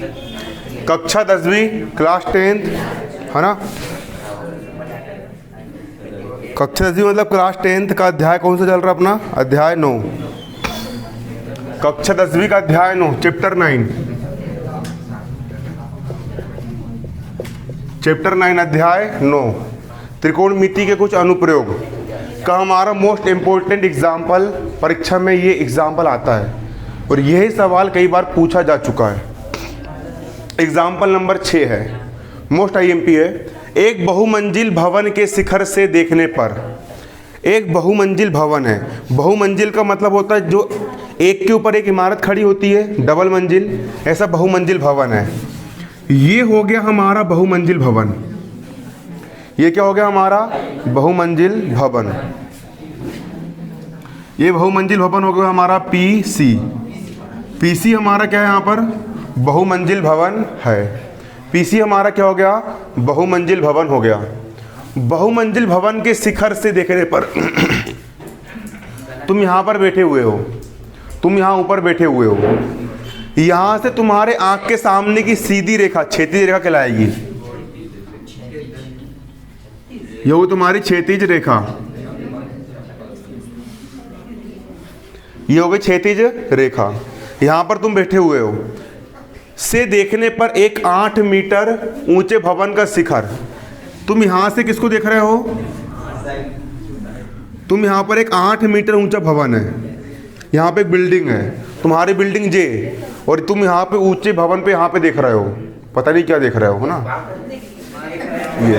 कक्षा 10वीं class 10th है ना। कक्षा 10वीं मतलब क्लास 10th का अध्याय कौन सा चल रहा है अपना? अध्याय 9। कक्षा 10वीं का अध्याय 9 चैप्टर 9। चैप्टर 9 अध्याय 9 त्रिकोणमिति के कुछ अनुप्रयोग का हमारा मोस्ट इम्पोर्टेंट एग्जाम्पल। परीक्षा में ये एग्जाम्पल आता है और यही सवाल कई बार पूछा जा चुका है। एग्जाम्पल नंबर 6 है, मोस्ट आईएमपी है। एक बहुमंजिल भवन के शिखर से देखने पर, एक बहुमंजिल भवन है। बहुमंजिल का मतलब होता है जो एक के ऊपर एक इमारत खड़ी होती है, डबल मंजिल, ऐसा बहुमंजिल भवन है। ये हो गया हमारा बहुमंजिल भवन। ये क्या हो गया हमारा? बहुमंजिल भवन। ये बहुमंजिल भवन हो गया हमारा पीसी। पीसी हमारा क्या है यहाँ पर? बहुमंजिल भवन है। पीसी हमारा क्या हो गया? बहुमंजिल भवन हो गया। बहुमंजिल भवन के शिखर से देखने पर तुम यहाँ पर बैठे हुए हो, तुम यहाँ ऊपर बैठे हुए हो, यहाँ से तुम्हारे आंख के सामने की सीधी रेखा क्षैतिज रेखा कहलाएगी। ये हो तुम्हारी क्षैतिज रेखा, ये हो गई क्षैतिज रेखा। यहाँ पर तुम बैठे हुए हो, से देखने पर एक 8 मीटर ऊंचे भवन का शिखर। तुम यहाँ से किसको देख रहे हो? तुम यहाँ पर एक 8 मीटर ऊंचा भवन है, यहाँ पे एक बिल्डिंग है, तुम्हारी बिल्डिंग जे, और तुम यहाँ पे ऊंचे भवन पे यहाँ पे देख रहे हो, पता नहीं क्या देख रहे हो ना। ये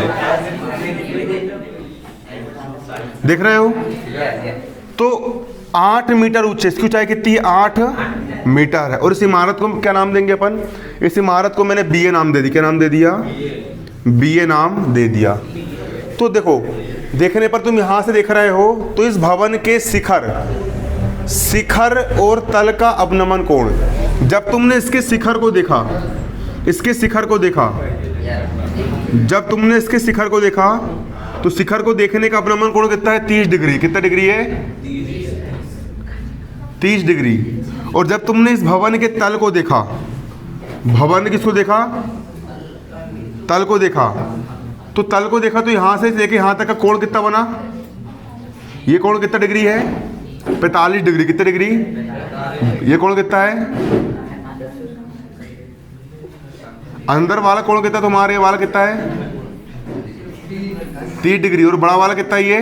देख रहे हो तो 8 मीटर ऊंचे, इसकी ऊंचाई कितनी है? 8 मीटर है। और इस इमारत को क्या नाम देंगे अपन? इस इमारत को मैंने बीए नाम दे दिया। क्या नाम दे दिया? बीए नाम दे दिया। तो देखो, देखने पर तुम यहाँ से देख रहे हो तो इस भवन के शिखर और तल का अवनमन कोण, जब तुमने इसके शिखर को देखा, इसके शिखर को देखा, जब तुमने इसके शिखर को देखा तो शिखर को देखने का अवनमन कोण कितना है? 30 डिग्री। कितना डिग्री है? 30 डिग्री। और जब तुमने इस भवन के तल को देखा, भवन किसको देखा? तल को देखा। तो तल को देखा तो यहां से लेके यहां तक का कोण कितना बना? ये कोण कितना डिग्री है? 45 डिग्री। कितने डिग्री? ये कोण कितना है? अंदर वाला कोण कितना तुम्हारे वाला कितना है? 30 डिग्री। और बड़ा वाला कितना है? ये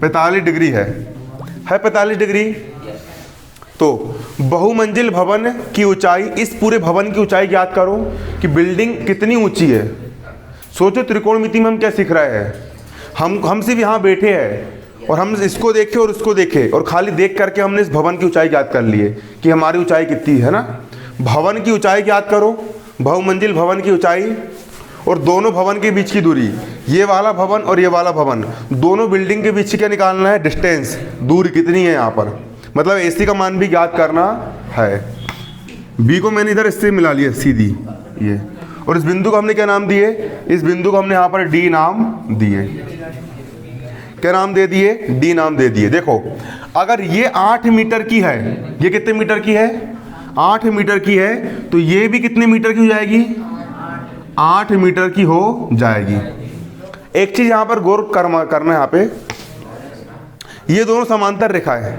45 डिग्री है 45 डिग्री। तो बहुमंजिल भवन की ऊंचाई, इस पूरे भवन की ऊंचाई ज्ञात करो कि बिल्डिंग कितनी ऊंची है। सोचो त्रिकोणमिति में हम क्या सीख रहे हैं। हम सिर्फ यहाँ बैठे हैं और हम इसको देखे और उसको देखे और खाली देख करके हमने इस भवन की ऊंचाई ज्ञात कर ली है कि हमारी ऊंचाई कितनी है ना। भवन की ऊंचाई ज्ञात करो, बहुमंजिल भवन की ऊंचाई और दोनों भवन के बीच की दूरी। ये वाला भवन और ये वाला भवन, दोनों बिल्डिंग के बीच क्या निकालना है? डिस्टेंस, दूरी कितनी है यहाँ पर, मतलब एसी का मान भी ज्ञात करना है। बी को मैंने इधर इससे मिला लिया सीधी ये, और इस बिंदु को हमने क्या नाम दिए? इस बिंदु को हमने यहाँ पर डी नाम दिए। क्या नाम दे दिए? डी नाम दे दिए। देखो, अगर ये 8 मीटर की है, ये कितने मीटर की है? 8 मीटर की है, तो ये भी कितने मीटर की हो जाएगी? 8 मीटर की हो जाएगी। एक चीज यहाँ पर गौर करना है, यहाँ पे ये दोनों समांतर रेखा है,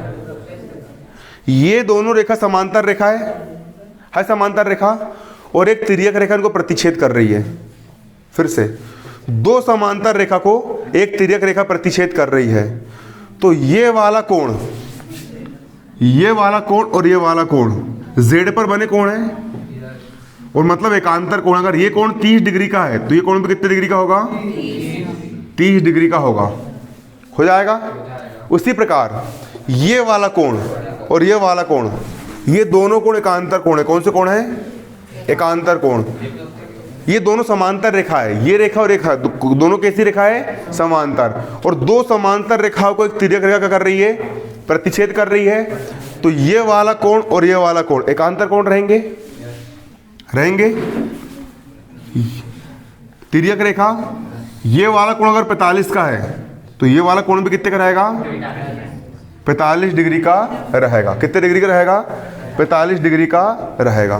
ये दोनों रेखा समांतर रेखा है समांतर रेखा, और एक तिर्यक रेखा इनको प्रतिच्छेद कर रही है। फिर से दो समांतर रेखा को एक तिर्यक रेखा प्रतिच्छेद कर रही है। तो ये वाला कोण, ये वाला कोण और ये वाला कोण जेड पर बने कोण है, और मतलब एकांतर कोण। अगर ये कोण 30 डिग्री का है तो ये कोण भी कितने डिग्री का होगा? 30 डिग्री का होगा, हो जाएगा। उसी प्रकार ये वाला कोण और ये वाला कोण, ये दोनों कोण एकांतर कोण है। कौन से कोण है? एकांतर कोण। ये दोनों समांतर रेखा है, ये रेखा और रेखा दोनों कैसी रेखा है? समांतर। और दो समांतर रेखाओं को एक तिर्यक रेखा क्या कर रही है? प्रतिच्छेद कर रही है। तो ये वाला कोण और ये वाला कोण एकांतर कोण रहेंगे, तिर्यक रेखा। ये वाला कोण अगर 45 का है तो ये वाला कोण भी कितने का रहेगा? 45 डिग्री का रहेगा। कितने डिग्री का रहेगा? 45 डिग्री का रहेगा।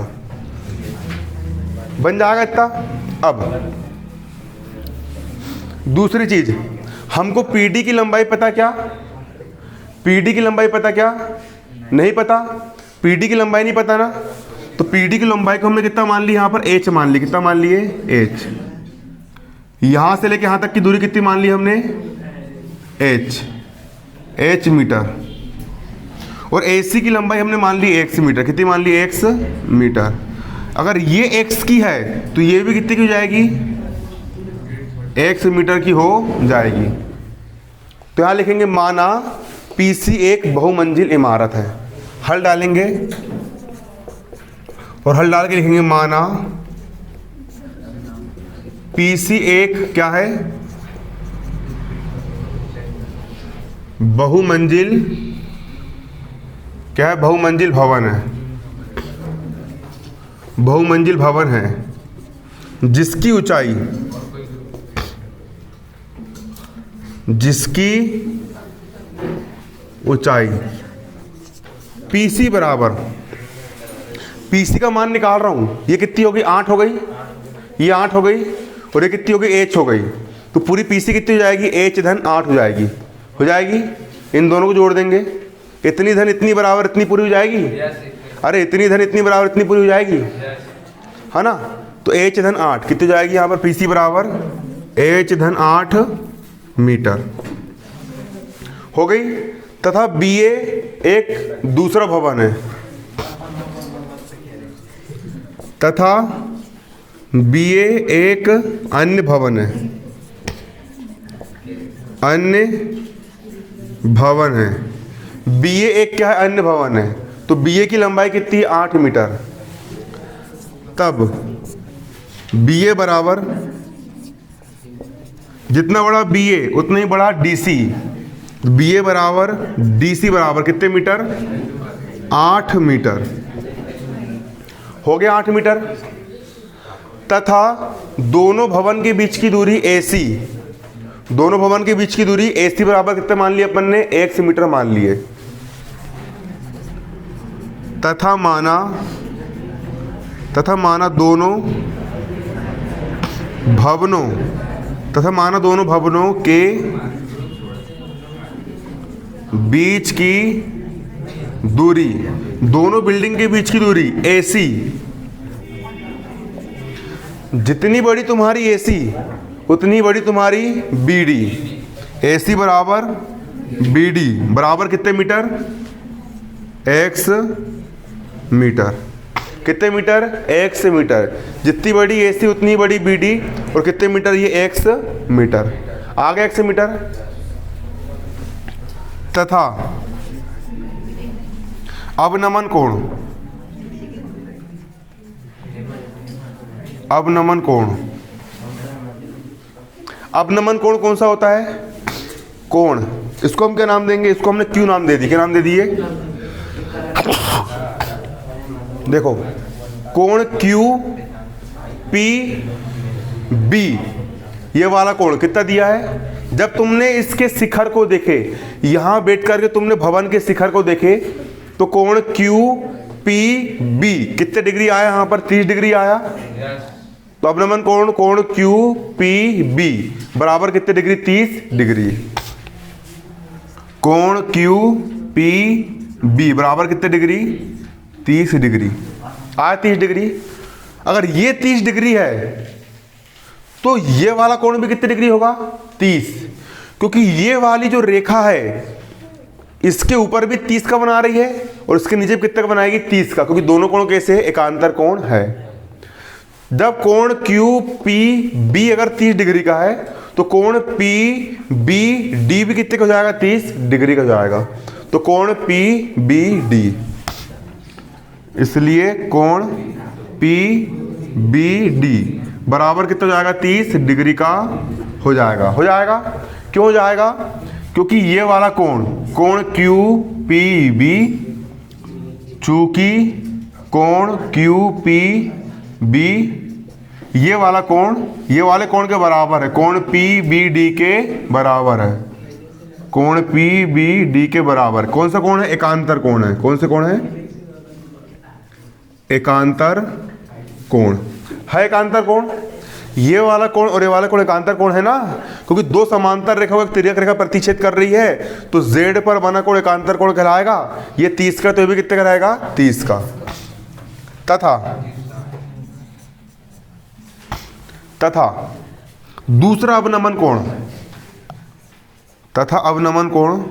बन जाएगा इतना। अब दूसरी चीज, हमको पीडी की लंबाई पता क्या? पीडी की लंबाई पता क्या? नहीं पता। पीडी की लंबाई नहीं पता ना, तो पीडी की लंबाई को हमने कितना मान ली? यहाँ पर h मान ली। कितना मान लिए? h। यहां से लेके यहां तक की दूरी कितनी मान ली हमने? h metre. और AC की लंबाई हमने मान ली x मीटर। कितनी मान ली? x metre. अगर ये x की है तो ये भी कितनी की हो जाएगी? x मीटर की हो जाएगी। तो यहां लिखेंगे माना PC एक बहुमंजिल इमारत है। हल डालेंगे और हल डाल के लिखेंगे माना PC एक क्या है? बहुमंजिल, क्या है? बहुमंजिल भवन है। बहुमंजिल भवन है जिसकी ऊंचाई, जिसकी ऊंचाई PC बराबर, PC का मान निकाल रहा हूं, ये कितनी हो गई? 8 हो गई। ये 8 हो गई और ये कितनी हो गई? h हो गई। तो पूरी PC कितनी हो जाएगी? h धन 8 हो जाएगी। हो जाएगी। इन दोनों को जोड़ देंगे, इतनी धन इतनी बराबर इतनी पूरी हो जाएगी। अरे इतनी धन इतनी बराबर इतनी पूरी हो जाएगी, है ना? तो h धन 8 कितनी हो जाएगी? यहाँ पर PC बराबर h धन 8 मीटर हो गई। तथा BA एक दूसरा भवन है, तथा BA एक अन्य भवन है, अन्य भवन है। BA एक क्या है? अन्य भवन है। तो BA की लंबाई कितनी है? 8 मीटर। तब BA बराबर, जितना बड़ा BA उतना ही बड़ा DC। BA बराबर DC बराबर कितने मीटर? 8 मीटर। हो गया 8 मीटर। तथा दोनों भवन के बीच की दूरी AC, दोनों भवन के बीच की दूरी AC बराबर कितने मान लिए अपन ने? x मीटर मान लिए। तथा माना दोनों भवनों के बीच की दूरी, दोनों बिल्डिंग के बीच की दूरी AC, जितनी बड़ी तुम्हारी AC उतनी बड़ी तुम्हारी BD। AC बराबर BD बराबर कितने मीटर? x metre. कितने मीटर? x metre. जितनी बड़ी AC उतनी बड़ी BD और कितने मीटर? ये x मीटर। आ गया x मीटर। तथा अवनमन कोण, अवनमन कोण, अवनमन कोण कौन सा होता है? कोण, इसको हम क्या नाम देंगे? इसको हमने Q नाम दे दी। क्या नाम दे दिए? देखो कोण QPB, ये वाला कोण कितना दिया है? जब तुमने इसके शिखर को देखे, यहां बैठ करके तुमने भवन के शिखर को देखे, तो कोण QPB कितने डिग्री आया? यहां पर 30 डिग्री आया। तो अवनमन कोण QPB बराबर कितने डिग्री? 30 डिग्री। कोण QPB बराबर कितने डिग्री? 30 डिग्री। आया 30 डिग्री। अगर ये 30 डिग्री है तो ये वाला कोण भी कितने डिग्री होगा? 30। क्योंकि ये वाली जो रेखा है इसके ऊपर भी 30 का बना रही है और इसके नीचे भी कितने का बनाएगी? 30 का, क्योंकि दोनों कोण कैसे है? एकांतर कोण है। जब कोण QPB अगर 30 डिग्री का है तो कोण PBD भी कितने का हो जाएगा? 30 डिग्री का हो जाएगा। तो कोण PBD, इसलिए कोण PBD बराबर कितना हो जाएगा? 30 डिग्री का हो जाएगा। हो जाएगा। क्यों हो जाएगा? क्योंकि ये वाला कोण QPB, चूंकि कोण QPB ये वाला कोण ये वाले कोण के बराबर है, कोण PBD के बराबर है, कोण PBD के बराबर। कौन सा कोण है? एकांतर कोण है। कौन से कोण है? एकांतर कोण। है एकांतर कोण। ये वाला कोण और ये वाला कोण एकांतर कोण है ना, क्योंकि दो समांतर रेखा एक तिर्यक रेखा प्रतिच्छेद कर रही है, तो z पर बना कोण एकांतर कोण कहलाएगा। ये 30 का, तो ये भी कितने का रहेगा 30 का। तथा दूसरा अवनमन कोण, तथा अवनमन कोण,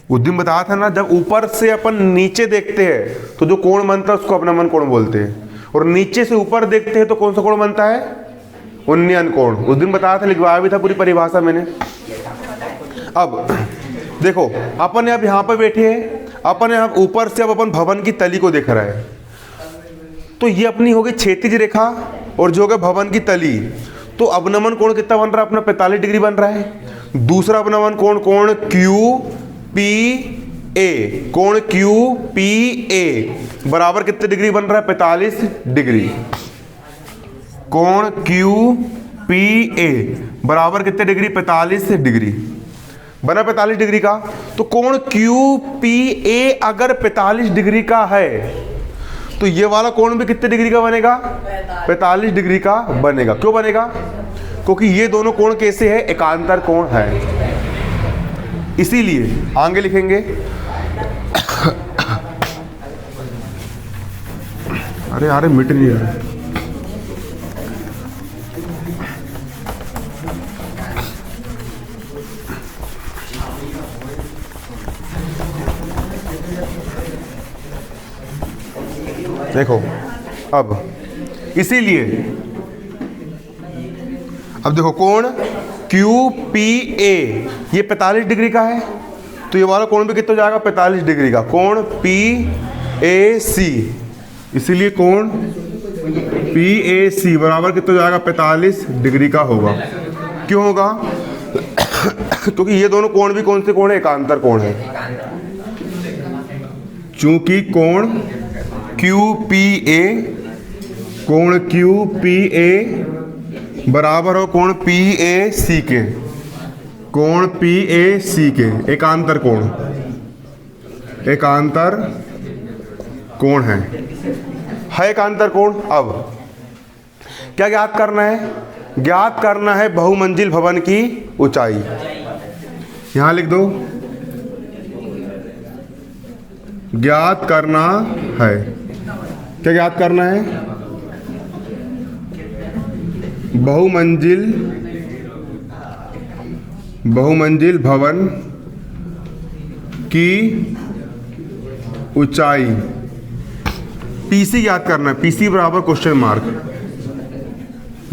उस दिन बताया था ना, जब ऊपर से अपन नीचे देखते हैं तो जो कोण बनता है उसको अवनमन कोण बोलते हैं, और नीचे से ऊपर देखते हैं तो कौन सा कोण बनता है, उन्नयन कोण। उस दिन बताया था, लिखवाया भी था पूरी परिभाषा मैंने। अब देखो अपन अब यहाँ पर बैठे हैं, अपन यहाँ ऊपर से अब अपन भवन की तली को देख रहे हैं, तो ये अपनी हो गई क्षैतिज रेखा और जो है भवन की तली। तो अवनमन कोण कितना बन रहा है अपना, 45 डिग्री बन रहा है। दूसरा अवनमन कोण, कोण क्यू पी ए, कोण क्यू पी ए बराबर कितने डिग्री बन रहा है, 45 डिग्री। कोण क्यू पी ए बराबर कितने डिग्री, 45 डिग्री बना 45 डिग्री का। तो कोण क्यू पी ए अगर 45 डिग्री का है तो ये वाला कोण भी कितने डिग्री का बनेगा, 45 डिग्री का बनेगा। क्यों बनेगा, क्योंकि ये दोनों कोण कैसे है, एकांतर कोण है। इसीलिए आगे लिखेंगे, अरे यार मिट नहीं रहा। देखो अब इसीलिए अब देखो कोण क्यू पी ए ये 45 डिग्री का है, तो ये वाला कोण भी कितना हो जाएगा, 45 डिग्री का। कोण पी ए सी, इसीलिए कोण पी ए सी बराबर कितना हो जाएगा, 45 डिग्री का होगा। क्यों होगा, क्योंकि ये दोनों कोण भी कौन से कोण है, एकांतर कोण है। चूंकि कोण क्यू पी ए, कोण क्यू पी ए बराबर हो कोण पी ए सी के, कोण पी ए सी के एकांतर कोण, एकांतर कोण है एकांतर कोण। अब क्या ज्ञात करना है, ज्ञात करना है बहुमंजिल भवन की ऊंचाई। यहां लिख दो, ज्ञात करना है, क्या ज्ञात करना है, बहुमंजिल भवन की ऊंचाई। पीसी ज्ञात करना है, पीसी बराबर क्वेश्चन मार्क,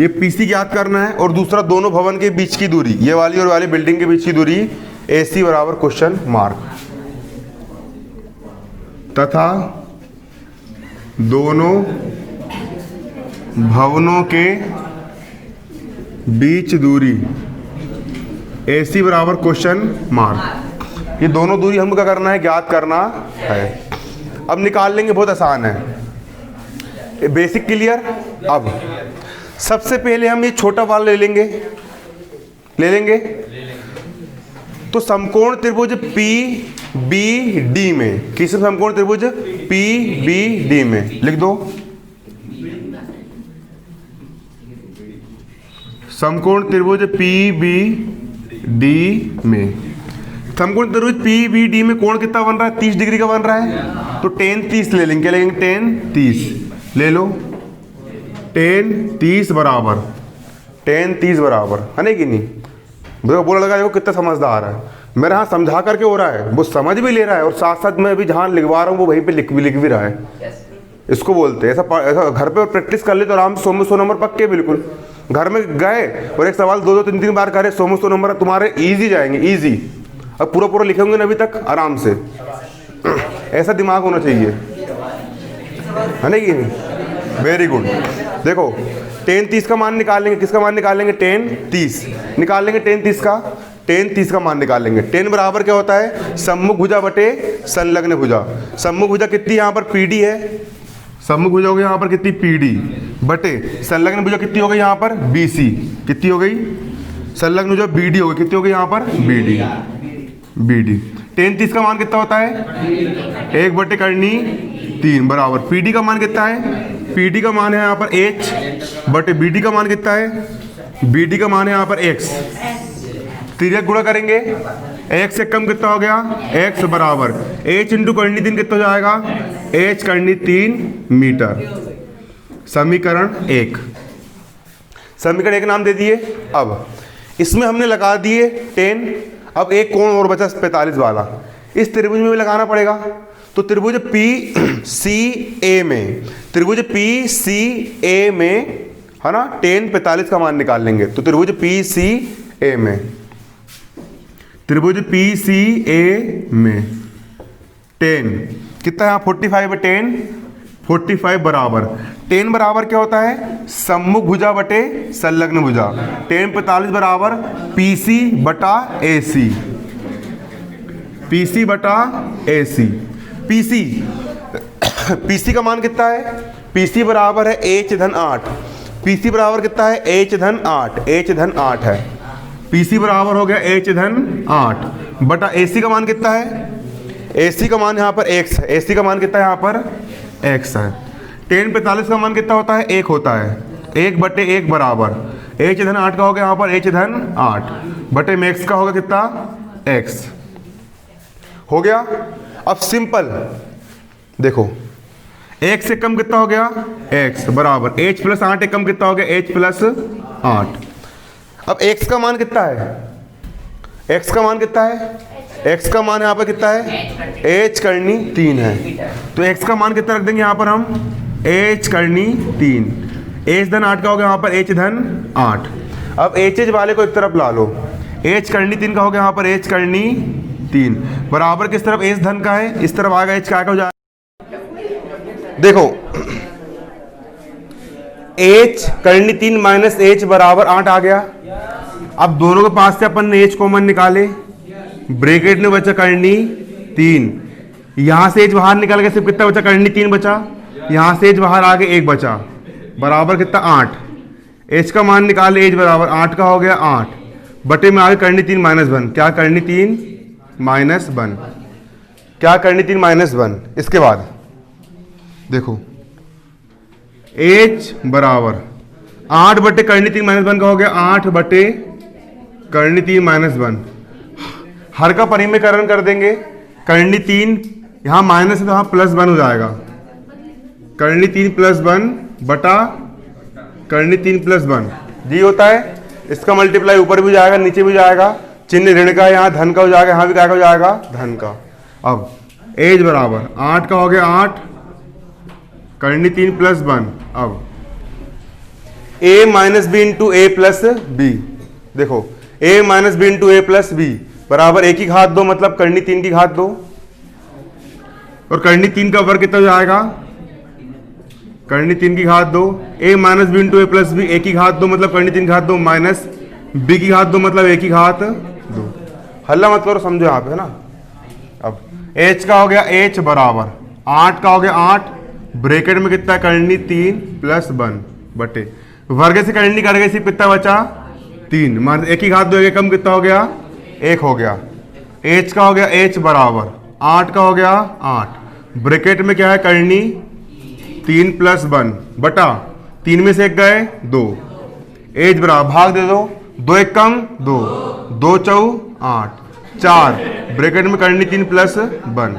ये पीसी ज्ञात करना है। और दूसरा दोनों भवन के बीच की दूरी, ये वाली और वाली बिल्डिंग के बीच की दूरी एसी बराबर क्वेश्चन मार्क। तथा दोनों भवनों के बीच दूरी एसी बराबर क्वेश्चन मार्क। ये दोनों दूरी हमको क्या करना है, ज्ञात करना है। अब निकाल लेंगे, बहुत आसान है, बेसिक क्लियर। अब सबसे पहले हम ये छोटा वाला ले लेंगे तो समकोण त्रिभुज पी बी डी में, किस समकोण त्रिभुज पी बी डी में लिख दो, समकोण त्रिभुज पी बी डी में। समकोण त्रिभुज पी बी डी में कोण कितना बन रहा है, 30 डिग्री का बन रहा है, तो tan 30 ले लेंगे। क्या लेंगे, tan 30 ले लो, tan 30 बराबर, tan 30 बराबर है ना कि नहीं। देखो बोला लगा, देखो कितना समझदार है, मेरे यहाँ समझा करके हो रहा है, वो समझ भी ले रहा है और साथ साथ मैं अभी जहाँ लिखवा रहा हूँ वो वहीं पे लिख भी रहा है। इसको बोलते हैं ऐसा घर पे प्रैक्टिस कर ले तो आराम से 100 नंबर पक्के। बिल्कुल घर में गए और एक सवाल 2-2 3-3 बार करे, 100 नंबर तुम्हारे इजी जाएंगे, इजी। अब पूरा लिखेंगे ना अभी तक आराम से, ऐसा दिमाग होना चाहिए, है ना कि नहीं। Very good. देखो tan 30 का मान निकालेंगे, किसका मान निकालेंगे, tan 30 निकालेंगे, tan 30 का, tan 30 का मान निकालेंगे। tan बराबर क्या होता है, सम्मुख भुजा बटे संलग्न भुजा। सम्मुख भुजा कितनी यहाँ पर PD है, सम्मुख भुजा हो गई यहाँ पर कितनी PD बटे संलग्न भुजा कितनी हो गई यहाँ पर BC, कितनी हो गई संलग्न भुजा BD हो गई, कितनी हो गई यहाँ पर BD। tan 30 का मान कितना होता है, 1 बटे करनी 3 बराबर पीडी का मान कितना है, पीडी का मान है यहाँ पर h बटे बीडी का मान कितना है, बीडी का मान है यहाँ पर x। तिर्यक गुणा करेंगे, x से कम कितना हो गया, x बराबर h इंटू करनी 3 कितना हो जाएगा, h करनी 3 मीटर। समीकरण 1, समीकरण 1 नाम दे दिए। अब इसमें हमने लगा दिए 10। अब एक कोण और बचा 45 वाला, इस त्रिभुज में भी लगाना पड़ेगा। तो त्रिभुज पी सी ए में, त्रिभुज पी सी ए में है ना 10 45 का मान निकाल लेंगे। तो त्रिभुज पी सी ए में, त्रिभुज पी सी ए में 10 कितना है, 45 है 10, 45 बराबर 10 बराबर क्या होता है, सम्मुख भुजा बटे संलग्न भुजा। 10 45 बराबर पी सी बटा ए सी, पी सी बटा ए सी। पी सी, पी सी का मान कितना है, पी सी बराबर है h धन 8। पी सी बराबर कितना है, h धन 8, h धन 8 है। पी सी बराबर हो गया h धन 8 बटा ए सी का मान कितना है, ए सी का मान यहाँ पर x है। ए सी का मान कितना है यहाँ पर x है। 10 45 का मान कितना होता है, 1 होता है। 1 बटे 1 बराबर h धन 8 का हो गया यहाँ पर h धन 8 बटे में x का होगा कितना, x हो गया। अब सिंपल देखो, x से कम कितना हो गया, x बराबर h प्लस 8 कम कितना हो गया, h प्लस 8। अब x का मान कितना है, x का मान कितना है, x का मान यहाँ पर कितना है, h करनी 3 है। तो x का मान कितना रख देंगे यहाँ पर हम, h करनी 3, h धन 8 का हो गया यहाँ पर h धन 8। अब h वाले को एक तरफ ला लो, h करनी 3 का हो गया यहाँ पर h करनी 3 बराबर किस तरफ h धन का है, इस तरफ आएगा h क्या हो जाएगा। देखो h करनी 3 माइनस h बराबर 8 आ गया। अब दोनों के पास से अपन ने h कॉमन निकाले, ब्रैकेट में बचा करनी 3, यहां से h बाहर निकाल के सिर्फ कितना बचा, करनी 3 बचा। यहां से h बाहर आगे 1 बचा, बराबर कितना 8। h का मान निकाले, h बराबर 8 का हो गया 8 बटे में आगे करनी 3 माइनस 1, क्या करनी 3 माइनस 1, क्या करनी 3 माइनस 1। इसके बाद देखो h बराबर 8 बटे करनी 3 माइनस 1 का हो गया 8 बटे करनी 3 माइनस 1। हर का परिमेयकरण कर देंगे, करनी 3 यहाँ माइनस है तो यहाँ प्लस 1 हो जाएगा, करनी 3 प्लस 1 बटा करनी 3 प्लस 1 जी होता है। इसका मल्टीप्लाई ऊपर भी जाएगा नीचे भी जाएगा, चिन्ह ऋण का यहाँ धन का हो जाएगा, यहाँ भी क्या हो जाएगा, धन का। अब h बराबर 8 का हो गया 8 करनी 3 प्लस 1। अब a minus B into A plus B, देखो a minus B into A plus B बराबर a की घात 2 मतलब करनी 3 की घात 2, और करनी 3 का वर्ग कितना हो जाएगा, करनी 3 की घात 2। a minus B into A plus B, a की घात 2 मतलब करनी 3 की घात 2 माइनस b की घात 2 मतलब a की घात 2। हल्ला मत करो, समझो यहाँ पे है ना। अब h का हो गया h बराबर 8 का हो गया 8 ब्रैकेट में कितना, करनी 3 प्लस 1 बटे वर्ग से करनी कर गई सिर्फ कितना बचा 3, मान 1 की घात 2 1 कम कितना हो गया 1 हो गया। h का हो गया h बराबर 8 का हो गया 8 ब्रैकेट में क्या है, करनी 3 प्लस 1 बटा 3 में से 1 गए 2, h बराबर भाग दे दो, 2 1 कम 2, 2 चौ 8 4 ब्रैकेट में करनी 3 प्लस 1।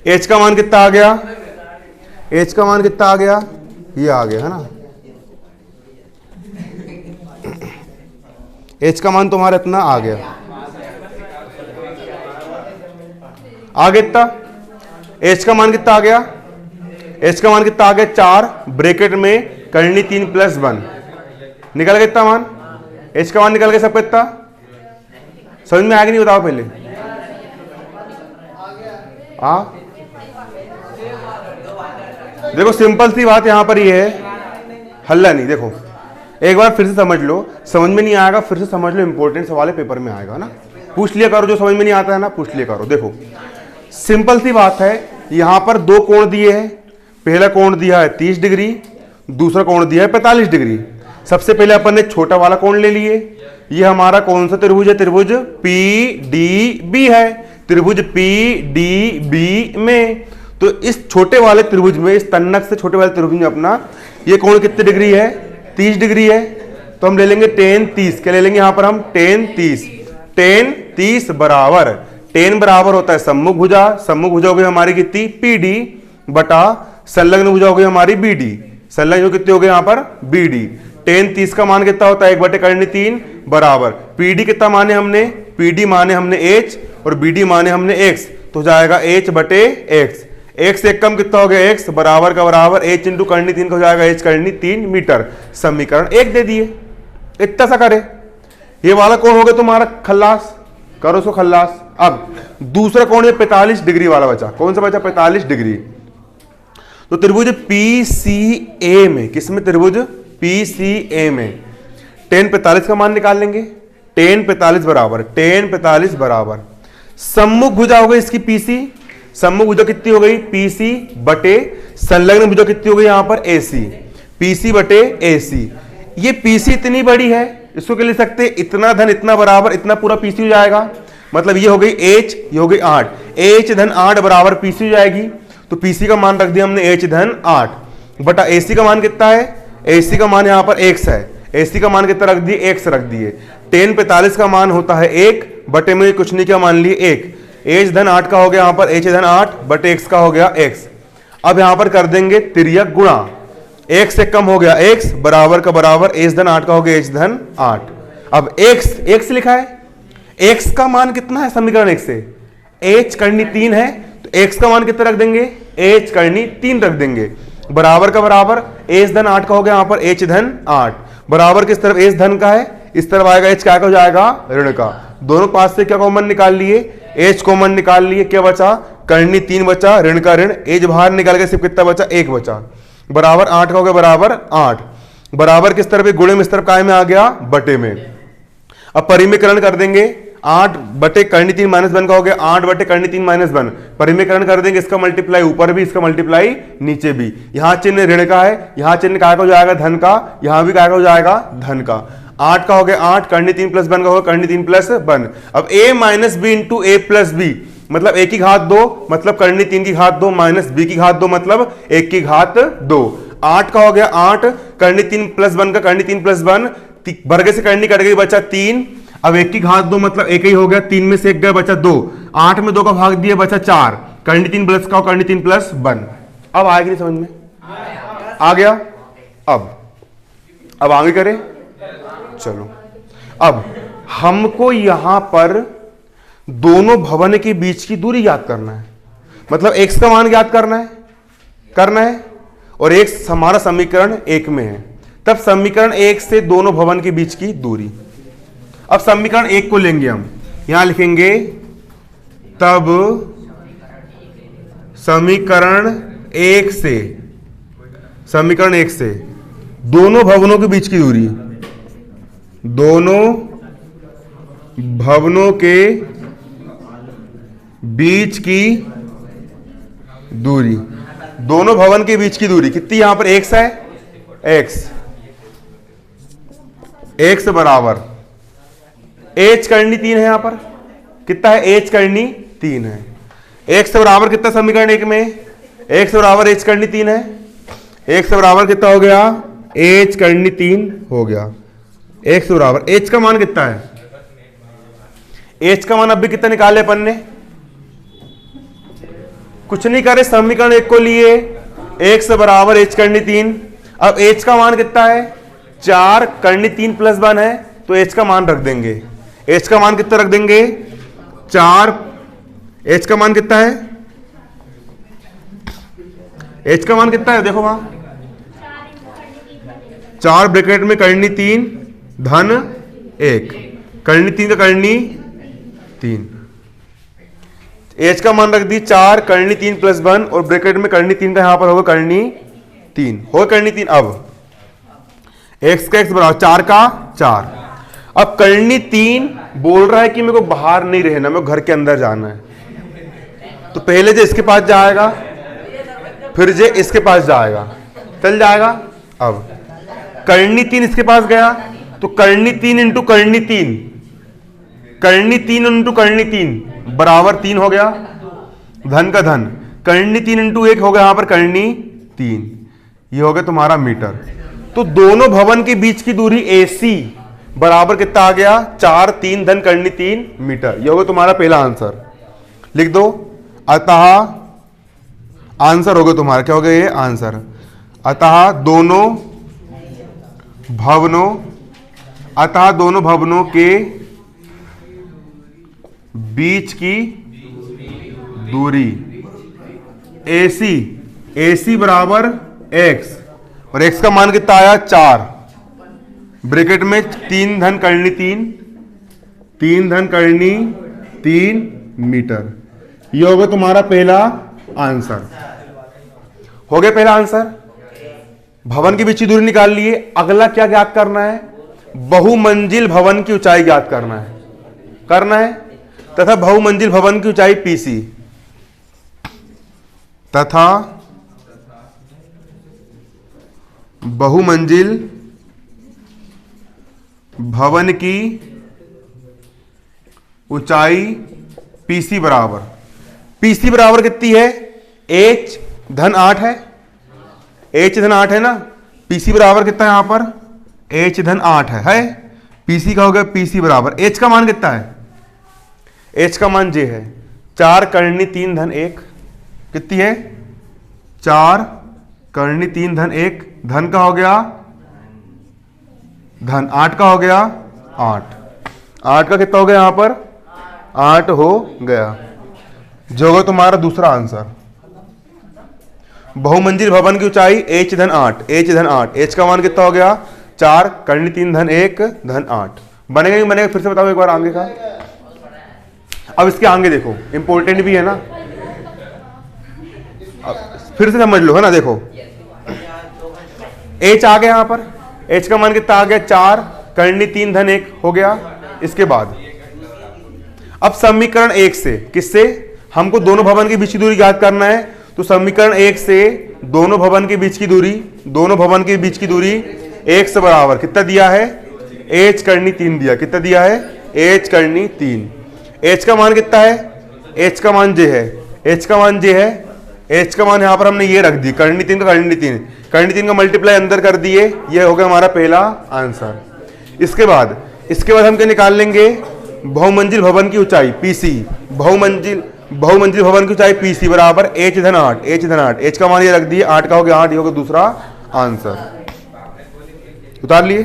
h का मान कितना आ गया, h का मान कितना आ गया, ये आ गया है ना। h का मान तुम्हारा इतना आ गया, आगे इतना h का मान कितना आ गया, h का मान कितना आ गया 4 ब्रैकेट में करनी 3 प्लस 1 निकल गया इतना मान, h का मान निकल गया सबका इतना। समझ में आगे नहीं, बताओ पहले देखो सिंपल सी बात यहां पर ये है, हल्ला नहीं। देखो एक बार फिर से समझ लो, समझ में नहीं आएगा फिर से समझ लो, इंपॉर्टेंट सवाल है पेपर में आएगा ना, पूछ लिया करो, जो समझ में नहीं आता है ना पूछ लिया करो। देखो सिंपल सी बात है, यहां पर 2 कोण दिए हैं, पहला कोण दिया है 30 डिग्री, दूसरा कोण दिया है 45 डिग्री। सबसे पहले अपन ने छोटा वाला कोण ले लिए, ये हमारा कौन सा त्रिभुज है, त्रिभुज पी डी बी है। त्रिभुज पी डी बी में तो इस छोटे वाले त्रिभुज में, इस तन्नक से छोटे वाले त्रिभुज में अपना ये कोण कितने डिग्री है? 30 डिग्री है। तो हम ले लेंगे tan 30। क्या ले लेंगे यहां पर हम? tan 30। tan 30 बराबर, tan बराबर होता है सम्मुख भुजा। सम्मुख भुजा हो गई हमारी कितनी? PD बटा संलग्न भुजा हो गई हमारी BD। संलग्न कितने हो गए यहां पर? BD। tan 30 का मान कितना होता है? 1/3 बराबर PD कितना माने हमने? PD माने हमने H और BD माने हमने X, तो जाएगा H/X। X एक कम कितना हो गया? X बराबर का बराबर H इंटू करनी 3 का हो जाएगा H करनी 3 मीटर। समीकरण 1 दे दिए। इतना सा करे। ये वाला कोण हो गया तुम्हारा खल्लास, करो उसको खल्लास। अब दूसरा कोण है 45 डिग्री वाला बचा। कौन सा बचा? 45 डिग्री। तो त्रिभुज PCA में, किसमें? त्रिभुज PCA में tan 45 का मान निकाल लेंगे। tan 45 बराबर सम्मुख भुजा हो गई इसकी PC। सम्मुख भुजा कितनी हो गई? PC बटे संलग्न भुजा कितनी हो गई यहां पर? AC। PC बटे AC। ये PC इतनी बड़ी है, इसको क्या लिख सकते हैं? इतना धन इतना बराबर इतना पूरा PC हो जाएगा। मतलब ये हो गई H, ये हो गई 8। H धन 8 बराबर PC हो जाएगी। तो PC का मान रख दिया हमने H धन 8 बटा AC का मान कितना है? AC का मान यहां पर X है। AC का मान कितना रख दिए? X रख दिए। tan 45 का मान होता है 1 बटे में कुछ नहीं क्या मान लिए? 1। H धन 8 का हो गया यहां पर H धन 8 बटे X का हो गया X। अब यहां पर कर देंगे तिर्यक गुणा। X से कम हो गया X बराबर का बराबर H धन 8 का हो गया H धन 8। अब X लिखा है। X का मान कितना है समीकरण 1 से? H करनी 3 है, तो X का मान कितना रख देंगे? H करनी 3 रख देंगे। बराबर का बराबर H धन 8 का हो गया यहां पर H धन 8। बराबर किस तरफ? H धन का है, इस तरफ आएगा H क्या हो जाएगा? ऋण का। दोनों पास से क्या कॉमन निकाल लिए? H कॉमन निकाल लिए। क्या बचा? करनी 3 बचा, ऋण का ऋण। H बाहर निकाल के सिर्फ कितना बचा? 1 बचा। बराबर 8 का हो गया बराबर 8। बराबर किस तरफ? गुणे में इस तरफ काय में आ गया? बटे में। अब परिमीकरण कर देंगे। 8 बटे करनी 3 माइनस 1 का हो गया 8 बटे करनी 3 माइनस 1। परिमीकरण कर देंगे, इसका मल्टीप्लाई ऊपर भी, इसका मल्टीप्लाई नीचे भी। यहां चिन्ह ऋण का है, यहां चिन्ह काय का हो जाएगा? धन का। यहां भी काय का हो जाएगा? धन का। 8 का हो गया 8, करनी 3 प्लस 1 का होगा करनी 3 प्लस 1। अब a minus B into A plus B, मतलब a की घात 2 मतलब करनी 3 की घात 2 माइनस b की घात 2 मतलब 1 की घात 2। 8 का हो गया 8, करनी 3 प्लस 1 का करनी 3 प्लस 1, वर्ग से करनी कट गई बचा 3। अब 1 की घात 2 मतलब 1 ही हो गया, 3 में से 1 गया बचा 2। 8 में 2 का भाग दिया बचा 4, करनी 3 प्लस का करनी 3 प्लस 1। अब आएगी नहीं समझ में? आ गया। अब आगे करें। चलो अब हमको यहां पर दोनों भवन के बीच की दूरी याद करना है, मतलब x का मान याद करना है और x हमारा समीकरण 1 में है। तब समीकरण 1 से दोनों भवन के बीच की दूरी। अब समीकरण 1 को लेंगे हम, यहां लिखेंगे तब समीकरण 1 से दोनों भवनों के बीच की दूरी, दोनों भवनों के बीच की दूरी, दोनों भवन के बीच की दूरी कितनी? यहां पर x है, x बराबर h करनी 3 है। यहां पर कितना है? h करनी 3 है। x बराबर कितना समीकरण 1 में? x बराबर h करनी 3 है। x बराबर कितना हो गया? h करनी 3 हो गया। x बराबर h का मान कितना है? h का मान अभी कितना निकाले अपन ने? कुछ नहीं करे, समीकरण 1 को लिए, x बराबर h करनी 3। अब h का मान कितना है? 4 करनी 3 प्लस 1 है, तो h का मान रख देंगे। h का मान कितना रख देंगे? 4। h का मान कितना है? h का मान कितना है? देखो वहां 4 ब्रैकेट में करनी 3 धन 1, करनी 3 का करनी 3। h का मान रख दी 4 करनी 3 प्लस 1 और ब्रैकेट में करनी 3 का यहां पर होगा करनी 3, होगा करनी 3। अब x का x बराबर 4 का 4। अब करनी 3 बोल रहा है कि मेरे को बाहर नहीं रहना, मेरे को घर के अंदर जाना है, तो पहले जो इसके पास जाएगा फिर जो इसके पास जाएगा, चल जाएगा। अब करनी 3 इसके पास गया, तो करनी 3 इंटू करनी 3, करनी 3 इंटू करनी 3 बराबर 3 हो गया, धन का धन। कर्णी 3 इंटू 1 हो गया यहाँ पर कर्णी 3, ये हो गया तुम्हारा मीटर। तो दोनों भवन के बीच की दूरी AC बराबर कितना आ गया, 4 3 धन कर्णी 3 मीटर। ये होगा तुम्हारा पहला आंसर, लिख दो। अतः आंसर होगा तुम्हारा, क्या हो गया ये आंसर। अतः दोनों भवनों के बीच की दूरी AC बराबर x, और x का मान कितना आया 4, ब्रैकेट में 3 धन कर्णी 3 धन कर्णी 3 मीटर। ये होगा तुम्हारा पहला आंसर। हो गया पहला आंसर। भवन की बीच की दूरी निकाल लिए। अगला क्या ज्ञात करना है, बहुमंजिल भवन की ऊंचाई ज्ञात करना है तथा बहुमंजिल भवन की ऊंचाई PC तथा बहुमंजिल भवन की ऊंचाई PC बराबर कितनी है, H धन 8 है, H धन 8 है ना। PC बराबर कितना है यहां पर, H धन 8 है। PC का हो गया PC बराबर, H का मान कितना है, H का मान J है 4 कर्णी 3 धन 1, कितनी है 4 कर्णी 3 धन 1, धन का हो गया धन 8 का हो गया 8 का कितना हो गया यहां पर 8 हो गया, जो होगा तुम्हारा दूसरा आंसर। बहुमंजिल भवन की ऊंचाई H धन 8, H का मान कितना हो गया 4 कर्णी 3 धन 1 धन 8। बनेगा नहीं बनेगा फिर से बताओ एक बार आगे का। अब इसके आगे देखो, इंपॉर्टेंट भी है ना, अब फिर से समझ लो है ना। देखो H आ गया यहां पर, H का मान कितना आ गया 4 कर्णी 3 धन 1 हो गया। इसके बाद अब समीकरण 1 से, किससे, हमको दोनों भवन के बीच की दूरी ज्ञात करना है। तो समीकरण 1 से दोनों भवन के बीच की दूरी x बराबर कितना दिया है, h कर्णी 3 दिया, कितना दिया है h कर्णी 3। h का मान कितना है, h का मान j है, h का मान यहां पर हमने ये रख दी, कर्णी 3 का कर्णी 3 का मल्टीप्लाई अंदर कर दिए। ये हो गया हमारा पहला आंसर। इसके बाद हम क्या निकाल लेंगे, बहुमंजिल भवन की ऊंचाई PC, बहुमंजिल भवन की ऊंचाई PC बराबर H धन 8, H का मान ये रख दिए, 8 का हो गया 8, ये हो गया दूसरा आंसर। उतार लिए।